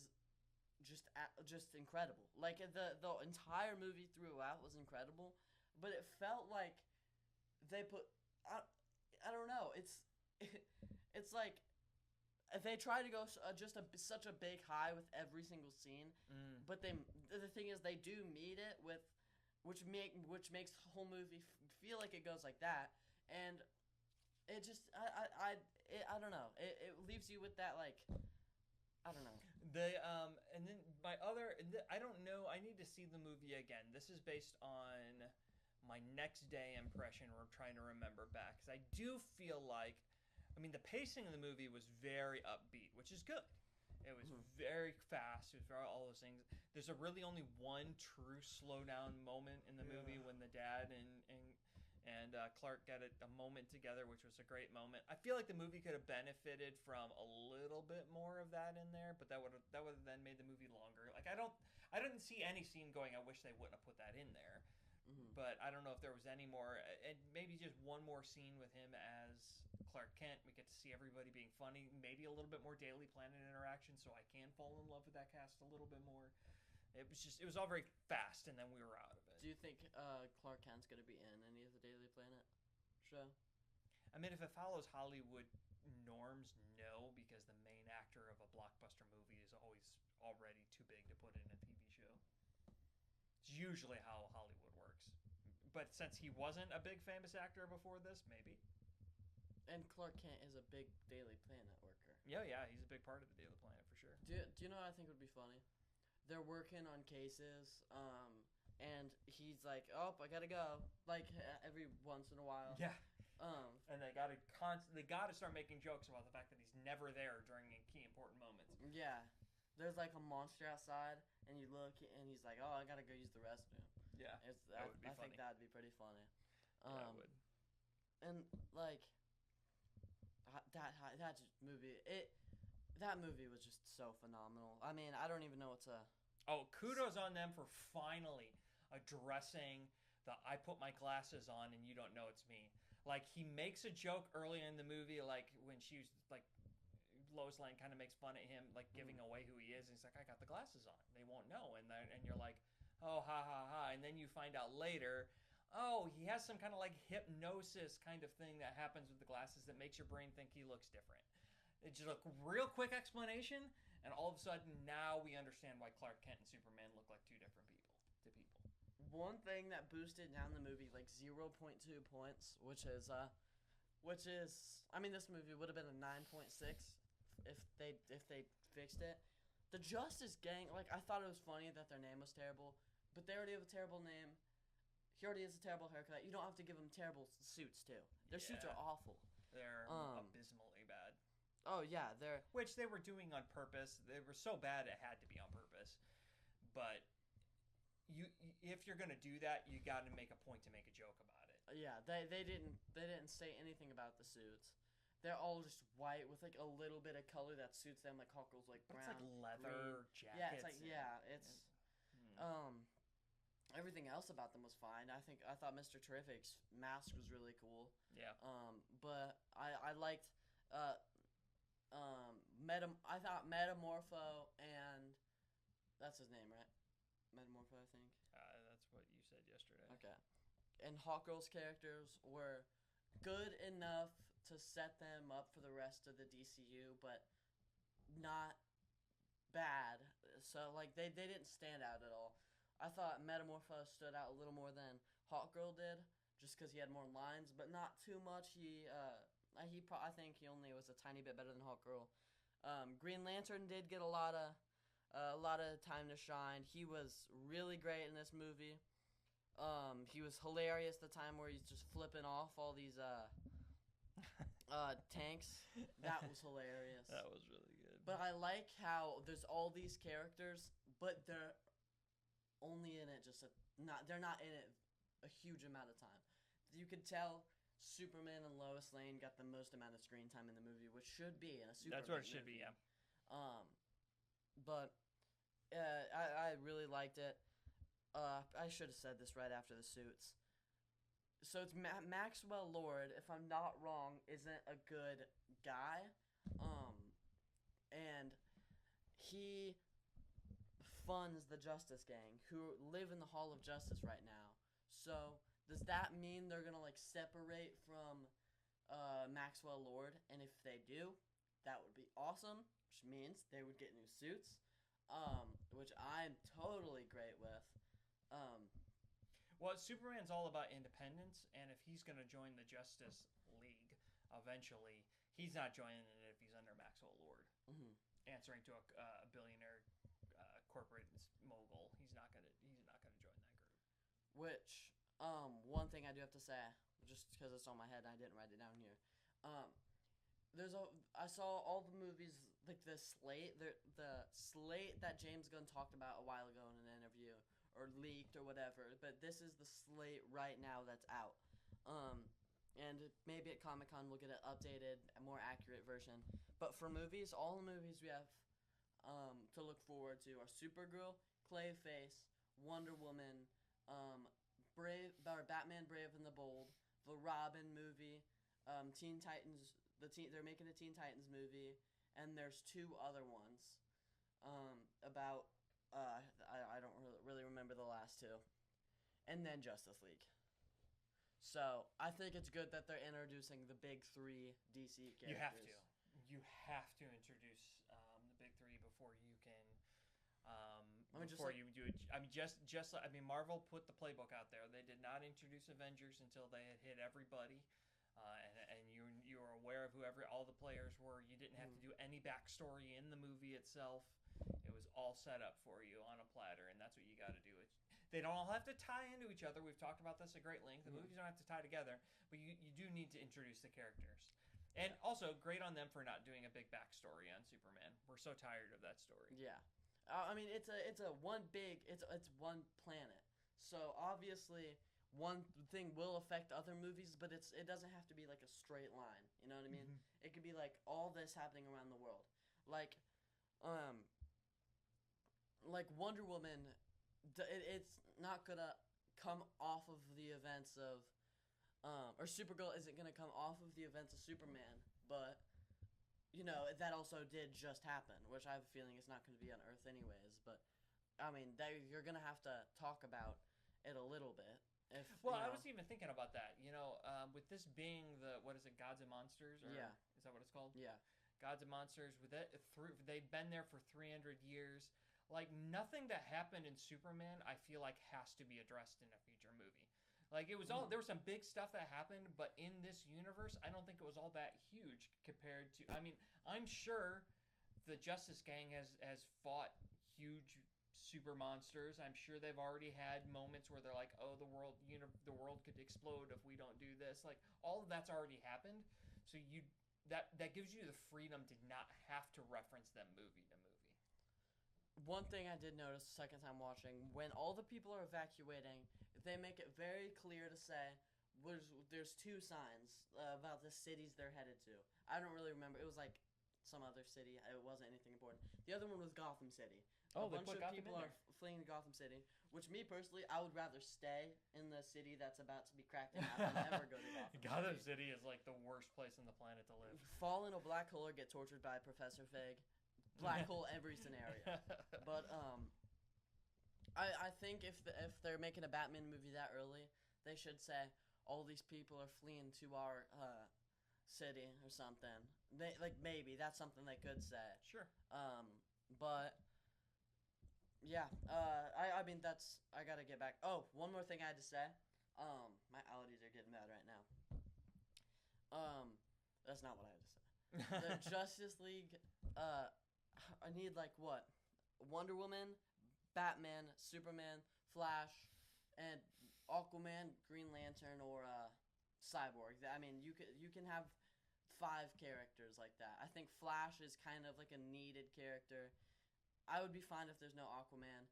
just incredible. Like the entire movie throughout was incredible, but it felt like they put I don't know. It's like they try to go such a big high with every single scene, but the thing is they do meet it with which makes the whole movie feel like it goes like that, and it just I don't know. It leaves you with that like I don't know. And then I don't know. I need to see the movie again. This is based on my next day impression. We're trying to remember back because I do feel like, I mean, the pacing of the movie was very upbeat, which is good. It was very fast. It was all those things. There's really only one true slowdown moment in the movie when the dad and Clark get a moment together, which was a great moment. I feel like the movie could have benefited from a little bit more of that in there, but that would have then made the movie longer. Like I didn't see any scene going, I wish they wouldn't have put that in there. But I don't know if there was any more, and maybe just one more scene with him as Clark Kent. We get to see everybody being funny, maybe a little bit more Daily Planet interaction, so I can fall in love with that cast a little bit more. It was all very fast, and then we were out of it. Do you think Clark Kent's going to be in any of the Daily Planet show? I mean, if it follows Hollywood norms, no, because the main actor of a blockbuster movie is always already too big to put in a TV show. It's usually how Hollywood works. But since he wasn't a big famous actor before this, maybe. And Clark Kent is a big Daily Planet worker. Yeah, he's a big part of the Daily Planet for sure. Do you know what I think would be funny? They're working on cases, and he's like, "Oh, I gotta go," like every once in a while. Yeah. And they gotta start making jokes about the fact that he's never there during key important moments. Yeah. There's like a monster outside, and you look, and he's like, "Oh, I gotta go use the restroom." Yeah. I think that'd be pretty funny. Yeah, it would. And like that movie was just so phenomenal. I mean, I don't even know what to. Oh, kudos on them for finally addressing I put my glasses on and you don't know it's me. Like he makes a joke early in the movie, like when she was like Lois Lane kind of makes fun at him, like giving away who he is. And he's like, I got the glasses on. They won't know. And you're like, oh, ha, ha, ha. And then you find out later, oh, he has some kind of like hypnosis kind of thing that happens with the glasses that makes your brain think he looks different. It's just a real quick explanation. And all of a sudden, now we understand why Clark Kent and Superman look like two different people to people. One thing that boosted down the movie like 0.2 points, which is, I mean, this movie would have been a 9.6 if they fixed it. The Justice Gang, like I thought it was funny that their name was terrible, but they already have a terrible name. He already has a terrible haircut. You don't have to give him terrible suits too. Their suits are awful. They're abysmally bad. Oh yeah, they're which they were doing on purpose. They were so bad it had to be on purpose. But if you're gonna do that, you got to make a point to make a joke about it. Yeah, they didn't say anything about the suits. They're all just white with like a little bit of color that suits them, like Hawkgirl's like brown, it's like leather green. jackets. Yeah, it's like it's everything else about them was fine. I thought Mr. Terrific's mask was really cool. Yeah. But I liked I thought Metamorpho and that's his name, right? Metamorpho, I think. That's what you said yesterday. Okay. And Hawkgirl's characters were good enough to set them up for the rest of the DCU, but not bad. So like they didn't stand out at all. I thought Metamorpho stood out a little more than Hawkgirl did, just because he had more lines, but not too much. I think he only was a tiny bit better than Hawkgirl. Green Lantern did get a lot of time to shine. He was really great in this movie. He was hilarious the time where he's just flipping off all these tanks. That was hilarious. That was really good. But I like how there's all these characters, but they're only in it they're not in it a huge amount of time. You could tell Superman and Lois Lane got the most amount of screen time in the movie, which should be in a Superman That's what it should movie. be, yeah. But I really liked it. I should have said this right after the suits. So it's Maxwell Lord, if I'm not wrong, isn't a good guy. And he funds the Justice Gang, who live in the Hall of Justice right now. So does that mean they're gonna like separate from Maxwell Lord? And if they do, that would be awesome. Which means they would get new suits, which I'm totally great with. Well, Superman's all about independence, and if he's going to join the Justice League eventually, he's not joining it if he's under Maxwell Lord, answering to a billionaire corporate mogul. He's not gonna join that group. Which one thing I do have to say, just because it's on my head and I didn't write it down here. I saw all the movies like the slate that James Gunn talked about a while ago in an interview or leaked or whatever, but this is the slate right now that's out. And maybe at Comic-Con we'll get an updated, more accurate version. But for movies, all the movies we have to look forward to are Supergirl, Clayface, Wonder Woman, Batman Brave and the Bold, the Robin movie, Teen Titans. They're making a Teen Titans movie, and there's two other ones about I don't really remember the last two, and then Justice League. So I think it's good that they're introducing the big three DC characters. You have to introduce the big three before you can. You do it. I mean, Marvel put the playbook out there. They did not introduce Avengers until they had hit everybody. And you were aware of all the players were. You didn't have to do any backstory in the movie itself. It was all set up for you on a platter, and that's what you got to do. They don't all have to tie into each other. We've talked about this at great length. The movies don't have to tie together, but you do need to introduce the characters. And also, great on them for not doing a big backstory on Superman. We're so tired of that story. Yeah, I mean it's one planet. So obviously one thing will affect other movies, but it doesn't have to be like a straight line. You know what I mean? Mm-hmm. It could be like all this happening around the world, like Wonder Woman. It's not gonna come off of the events of or Supergirl isn't gonna come off of the events of Superman, but that also did just happen, which I have a feeling is not going to be on Earth anyways. But I mean, you're gonna have to talk about it a little bit. If Well, I was even thinking about that. With this being the what is it, Gods and Monsters, or Yeah. is that what it's called? Yeah. Gods and Monsters. With it, they've been there for 300 years. Like nothing that happened in Superman, I feel like has to be addressed in a future movie. Like it was all there was some big stuff that happened, but in this universe, I don't think it was all that huge compared to. I mean, I'm sure the Justice Gang has fought huge super monsters. I'm sure they've already had moments where they're like, "Oh, the world could explode if we don't do this." Like all of that's already happened. So that gives you the freedom to not have to reference them movie to movie. One thing I did notice the second time watching, when all the people are evacuating, they make it very clear to say there's two signs about the cities they're headed to. I don't really remember. It was like some other city. It wasn't anything important. The other one was Gotham City. Oh, A they bunch put of Gotham people in are fleeing to Gotham City, which me personally, I would rather stay in the city that's about to be cracked in half than ever go to Gotham, Gotham City. City is like the worst place on the planet to live. Fall in a black hole or get tortured by Professor Fig. Black hole every scenario. But I think if they're making a Batman movie that early, they should say all these people are fleeing to our city or something. Maybe that's something they could say. Sure. But yeah, I mean I gotta get back. Oh, one more thing I had to say. My allergies are getting bad right now. That's not what I had to say. The Justice League. I need like what? Wonder Woman, Batman, Superman, Flash, and Aquaman, Green Lantern, or Cyborg. I mean, you can have 5 characters like that. I think Flash is kind of like a needed character. I would be fine if there's no Aquaman.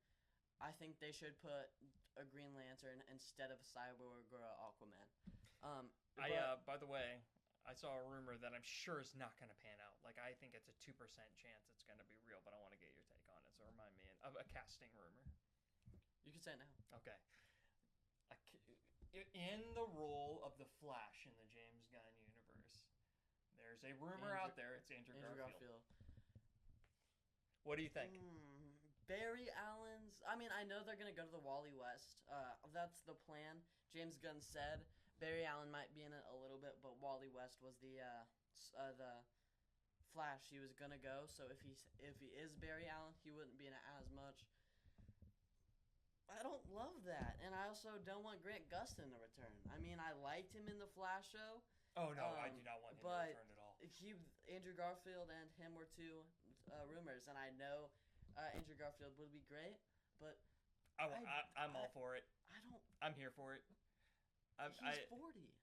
I think they should put a Green Lantern instead of a Cyborg or a Aquaman. By the way, I saw a rumor that I'm sure is not going to pan out. Like I think it's a 2% chance it's going to be real, but I want to get your take on it. So remind me of a casting rumor. You can say it now. Okay. In the role of the Flash in the James Gunn universe, there's a rumor out there. It's Andrew Garfield. What do you think? Barry Allen's. I mean, I know they're gonna go to the Wally West. That's the plan. James Gunn said Barry Allen might be in it a little bit, but Wally West was the Flash he was gonna go. So if he is Barry Allen, he wouldn't be in it as much. I don't love that, and I also don't want Grant Gustin to return. I mean, I liked him in the Flash show. Oh no, I do not want him to return at all. Andrew Garfield and him were two rumors, and I know Andrew Garfield would be great, but I'm all for it. I'm here for it. He's 40.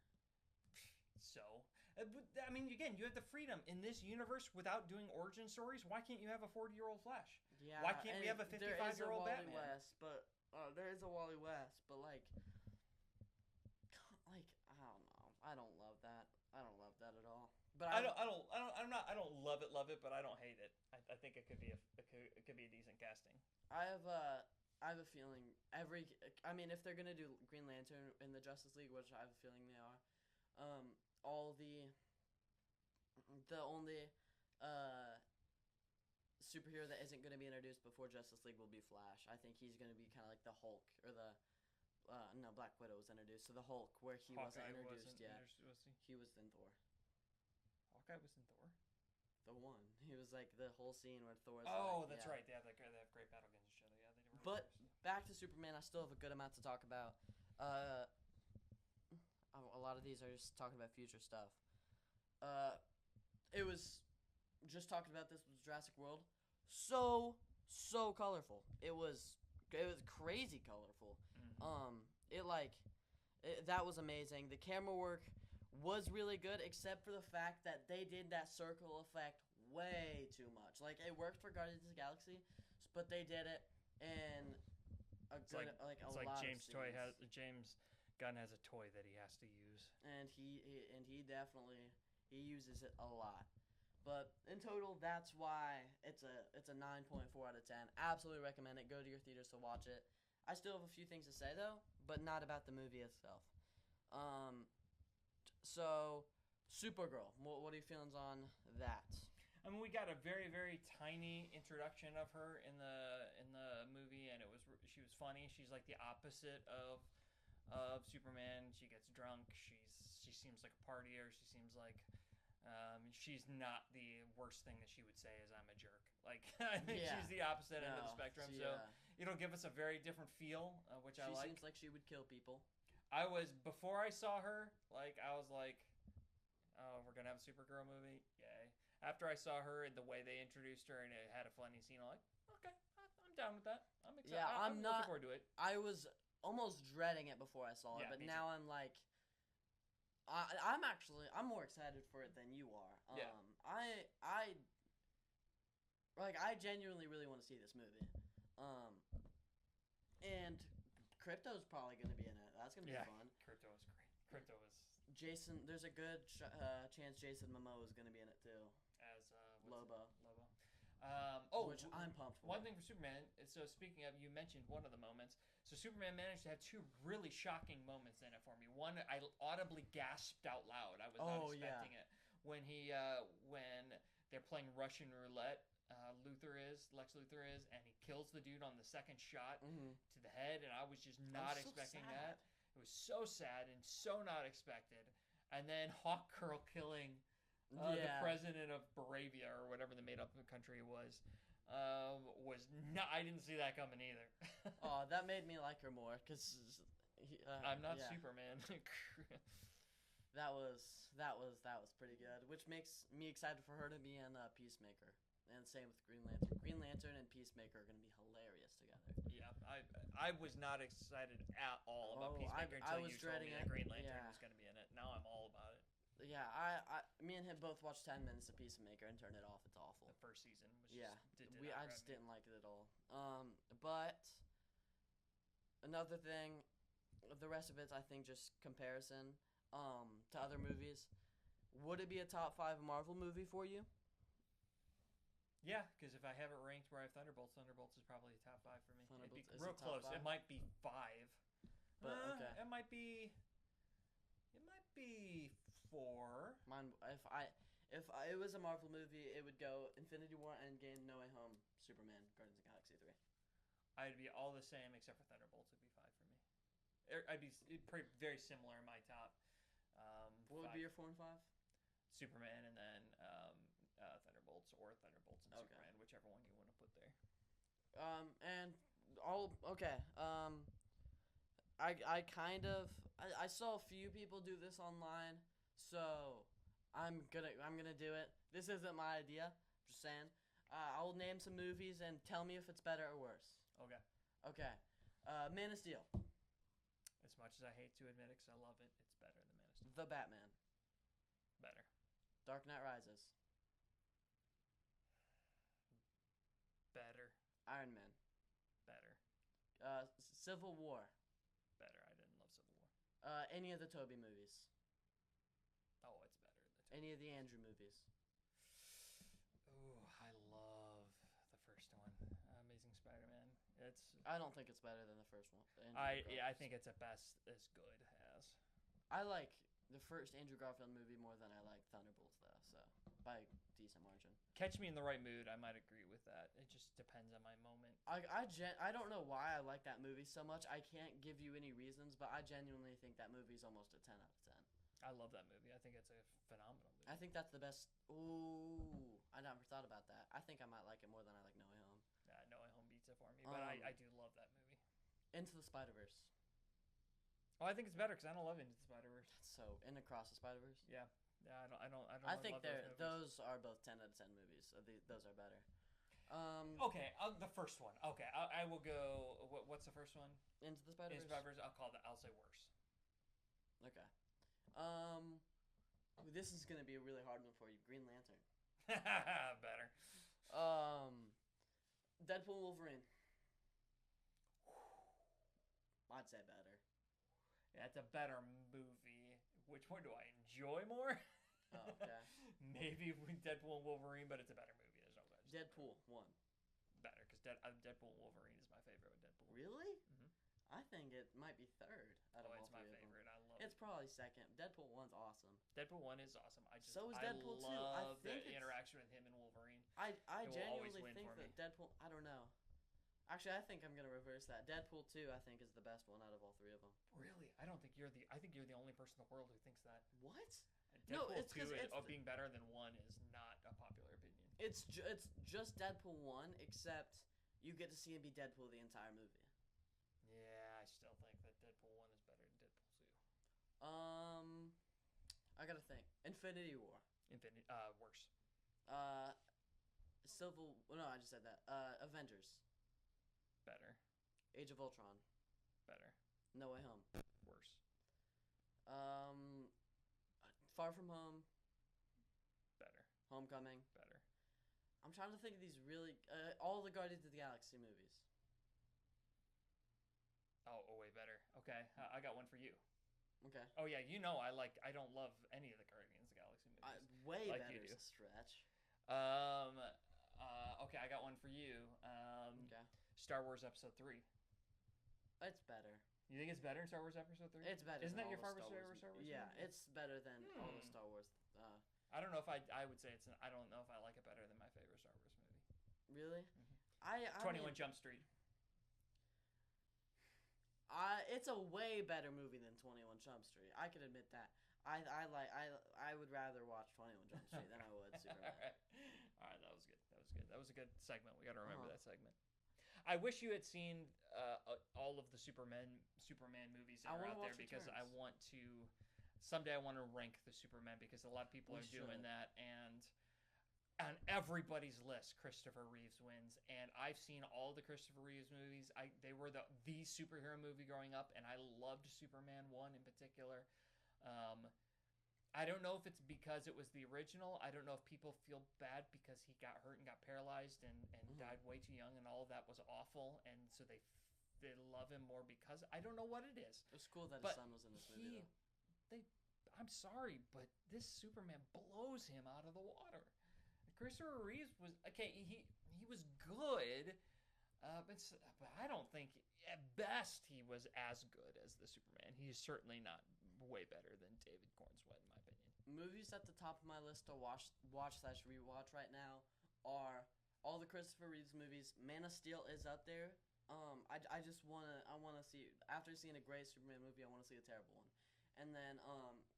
So, I mean, again, you have the freedom in this universe without doing origin stories. Why can't you have a 40-year-old Flash? Yeah. Why can't we have a 55-year-old Batman? There is a Wally West, but like I don't know. I don't love that. I don't love that at all. But I don't love it, but I don't hate it. I think it could be a decent casting. I have a feeling if they're gonna do Green Lantern in the Justice League, which I have a feeling they are, the only superhero that isn't gonna be introduced before Justice League will be Flash. I think he's gonna be kind of like the Hulk or the. No, Black Widow was introduced. So the Hulk, where he wasn't introduced yet. Was he? He was in Thor. Hawkeye was in Thor? The one. He was like the whole scene where Thor's that's right. They have great battle against each other. Yeah, they were. But back to Superman, I still have a good amount to talk about. A lot of these are just talking about future stuff. It was just talking about this with Jurassic World. So colorful. It was crazy colorful. That was amazing. The camera work was really good, except for the fact that they did that circle effect way too much. Like it worked for Guardians of the Galaxy, but they did it in a good a lot of scenes. James Gunn has a toy that he has to use, and he definitely uses it a lot. But in total, that's why it's a 9.4 out of 10. Absolutely recommend it. Go to your theaters to watch it. I still have a few things to say though, but not about the movie itself. Um, so Supergirl. What are your feelings on that? I mean, we got a very, very tiny introduction of her in the movie, and she was funny. She's like the opposite of Superman. She gets drunk. She seems like a partier. She seems like she's not the worst thing that she would say is I'm a jerk. Like I think Yeah. she's the opposite end of the No. spectrum. She, So it'll give us a very different feel, which I she like. seems like she would kill people. I was before I saw her, like I was like, oh, we're gonna have a Supergirl movie, yay! After I saw her and the way they introduced her and it had a funny scene, I'm like, okay, I'm down with that. I'm excited. Yeah, I'm I'm looking not. forward to it. I was almost dreading it before I saw it, Yeah, but me now too. I'm like, I'm more excited for it than you are. Yeah. I genuinely really want to see this movie. Um, and Crypto's probably gonna be in it. That's gonna be Yeah, fun. Crypto was great. Crypto was Jason, there's a good chance Jason Momoa is gonna be in it too. as Lobo, Lobo. which I'm pumped for. One thing for Superman. So speaking of, you mentioned one of the moments. So Superman managed to have two really shocking moments in it for me. One, I audibly gasped out loud. I was not expecting it when they're playing Russian roulette. Lex Luthor is, and he kills the dude on the second shot to the head, and I was just not expecting that. It was so sad and so not expected. And then Hawk Girl killing the president of Moravia or whatever the made up country was not. I didn't see that coming either. Oh, that made me like her more because I'm not Superman. that was pretty good, which makes me excited for her to be in Peacemaker. And same with Green Lantern. Green Lantern and Peacemaker are going to be hilarious together. Yeah, I was not excited at all about Peacemaker until you told me that Green Lantern was going to be in it. Now I'm all about it. Yeah, me and him both watched 10 minutes of Peacemaker and turned it off. It's awful. The first season was I just didn't like it at all. But another thing, the rest of it's I think just comparison to other movies. Would it be a top 5 Marvel movie for you? Yeah, because if I have it ranked where I have Thunderbolts, Thunderbolts is probably a top 5 for me. It'd be Thunderbolts is real a top close. 5? It might be 5. But okay. It might be 4. Mine, if it was a Marvel movie, it would go Infinity War, Endgame, No Way Home, Superman, Guardians of the Galaxy 3. I'd be all the same except for Thunderbolts would be 5 for me. It'd pretty very similar in my top. What would be your 4 and 5? Superman and then Thunderbolts or Thunderbolts and Superman, whichever one you want to put there. And all okay. I saw a few people do this online, so I'm gonna do it. This isn't my idea. Just saying. I'll name some movies and tell me if it's better or worse. Okay. Okay. Man of Steel. As much as I hate to admit it, because I love it, it's better than Man of Steel. The Batman. Better. Dark Knight Rises. Better. Iron Man. Better. Civil War. Better. I didn't love Civil War. Any of the Tobey movies. Oh, it's better than the Any of the Andrew movies. Ooh, I love the first one. Amazing Spider-Man. I don't think it's better than the first one. I think it's as good as. I like the first Andrew Garfield movie more than I like Thunderbolts though, so by decent margin. Catch Me in the Right Mood, I might agree with that. It just depends on my moment. I don't know why I like that movie so much. I can't give you any reasons, but I genuinely think that movie's almost a 10 out of 10. I love that movie. I think it's a phenomenal movie. I think that's the best. Ooh, I never thought about that. I think I might like it more than I like No Way Home. No Way Home beats it for me, but I do love that movie. Into the Spider-Verse. Oh, I think it's better because I don't love Into the Spider-Verse. So, in Across the Spider-Verse. Yeah, I don't. I think those are both 10 out of 10 movies. So those are better. Okay, the first one. Okay, I will go. What's the first one? Into the Spider-Verse. Into the Spider-Verse. I'll say worse. Okay. This is gonna be a really hard one for you. Green Lantern. Better. Deadpool, Wolverine. I'd say better. Yeah, it's a better movie. Which one do I enjoy more? Oh, okay. Maybe Deadpool and Wolverine, but it's a better movie. There's no question. Deadpool 1. Better, because Deadpool and Wolverine is my favorite with Deadpool. Really? Mm-hmm. I think it might be third out of Oh, all it's my three of them. favorite. I love It's it. probably second. Deadpool 1's awesome. Deadpool 1 is awesome. So is I Deadpool 2. I love the think it's. interaction with him and Wolverine. I It will always genuinely win think for me. that Deadpool. I don't know. Actually, I think I'm gonna reverse that. Deadpool 2, I think, is the best one out of all three of them. Really? I don't think you're the I think you're the only person in the world who thinks that. What? No, Deadpool it's 2 because is, it's of being better than 1 is not a popular opinion. it's just Deadpool 1, except you get to see him be Deadpool the entire movie. Yeah, I still think that Deadpool 1 is better than Deadpool 2. I gotta think. Infinity War. Worse. Uh, Civil. No, I just said that. Avengers. Better. Age of Ultron. Better. No Way Home. Worse. Um, Far From Home. Better. Homecoming. Better. I'm trying to think of these really. All the Guardians of the Galaxy movies. Oh, way better. Okay, I got one for you. Okay. Oh yeah, I don't love any of the Guardians of the Galaxy movies. Way like better you is do. a stretch. Okay, I got one for you. Okay. Star Wars Episode 3. It's better. You think it's better than Star Wars Episode 3? It's better. Isn't than that your all the favorite Star Wars Yeah, movie? it's better than all the Star Wars. I don't know if I would say I don't know if I like it better than my favorite Star Wars movie. Really? Mm-hmm. I 21 mean, Jump Street. It's a way better movie than 21 Jump Street. I can admit that. I would rather watch 21 Jump Street than I would Superman. All right, that was good. That was a good segment. We got to remember that segment. I wish you had seen all of the Superman movies that are out there because I want to someday I want to rank the Superman because a lot of people are doing that, and on everybody's list Christopher Reeves wins, and I've seen all the Christopher Reeves movies. They were the superhero movie growing up, and I loved Superman 1 in particular. I don't know if it's because it was the original. I don't know if people feel bad because he got hurt and got paralyzed and died way too young, and all of that was awful, and so they love him more because I don't know what it is. It's cool that his son was in this movie. I'm sorry, but this Superman blows him out of the water. Christopher Reeves was okay. He was good, but I don't think at best he was as good as the Superman. He's certainly not way better than David Cornsweet in my opinion. Movies at the top of my list to watch/rewatch right now are all the Christopher Reeves movies. Man of Steel is up there. I just wanna see, after seeing a great Superman movie, I want to see a terrible one, and then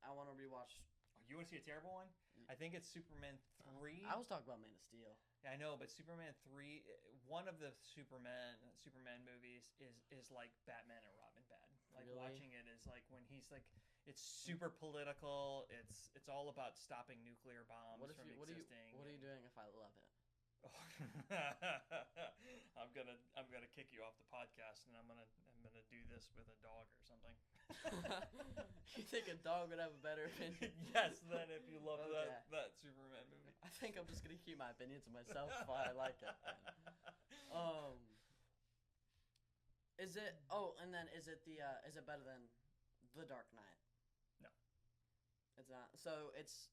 I want to rewatch. Oh, you want to see a terrible one? I think it's Superman 3. I was talking about Man of Steel. Yeah, I know, but Superman 3, one of the Superman movies is like Batman and Robin bad. Like really? Watching it is like when he's like, it's super political. It's all about stopping nuclear bombs from existing. What are you doing if I love it? I'm gonna kick you off the podcast, and I'm gonna do this with a dog or something. You think a dog would have a better opinion? Yes, then if you love that Superman movie. I think I'm just gonna keep my opinion to myself if I like it. Is it? Oh, and then is it is it better than The Dark Knight? No, it's not. So it's.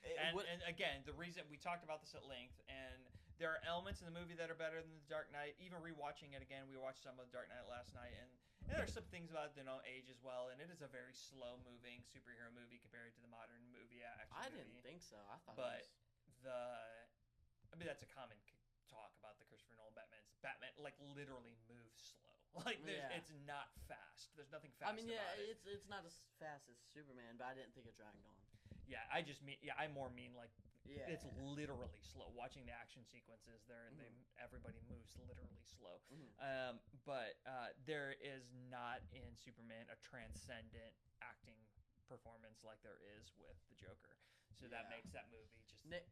And again, the reason we talked about this at length, and there are elements in the movie that are better than The Dark Knight. Even rewatching it again, we watched some of The Dark Knight last night, and there are some things about it that age as well. And it is a very slow-moving superhero movie compared to the modern movie action. I didn't think so. I thought. But that's a common talk about the Christopher Nolan Batman like literally moves slow. Like it's not fast. There's nothing fast. I mean, yeah, about it. It's not as fast as Superman, but I didn't think it dragged on. Yeah, I more mean like it's literally slow. Watching the action sequences, everybody moves literally slow. Mm-hmm. But there is not in Superman a transcendent acting performance like there is with the Joker. So that makes that movie just a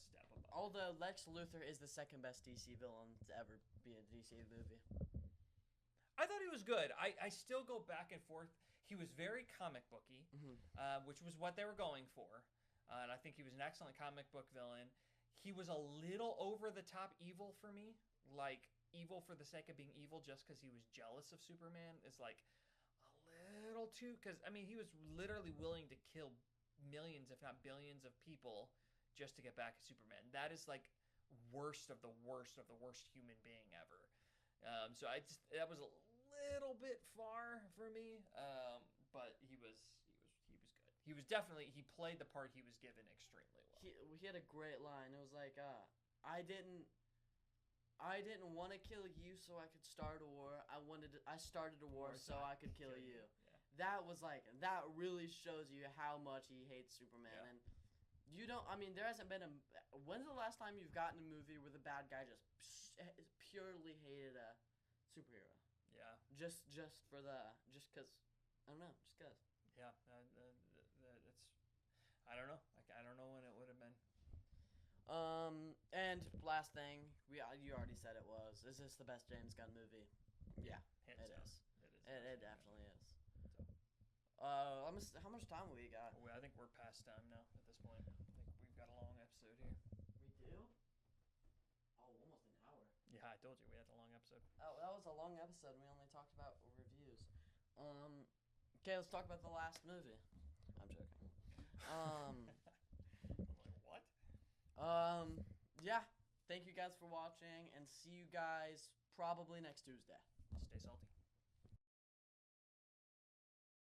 step above. Although Lex Luthor is the second best DC villain to ever be in a DC movie. I thought he was good. I still go back and forth. He was very comic booky, which was what they were going for. And I think he was an excellent comic book villain. He was a little over the top evil for me. Like, evil for the sake of being evil just because he was jealous of Superman is like a little too... Because, I mean, he was literally willing to kill millions, if not billions of people just to get back at Superman. That is like worst of the worst human being ever. So that was a little bit far for me. But he was good. He was definitely he played the part he was given extremely well. He had a great line. It was like, I didn't want to kill you so I could start a war. I started a war so I could kill you. Yeah. That was like, that really shows you how much he hates Superman. Yeah. And you don't, I mean, there hasn't been when's the last time you've gotten a movie where the bad guy just purely hated a superhero? Yeah. Just cause, I don't know, just cause. Yeah. It's I don't know. I don't know when it would have been. And last thing, you already said it was. Is this the best James Gunn movie? Yeah, it is. It definitely is. How much time have we got? I think we're past time now at this point. I think we've got a long episode here. We do? Oh, almost an hour. Yeah, I told you we had a long episode. Oh, that was a long episode. We only talked about reviews. Okay, let's talk about the last movie. I'm joking. I'm like, what? Yeah. Thank you guys for watching, and see you guys probably next Tuesday. Stay salty.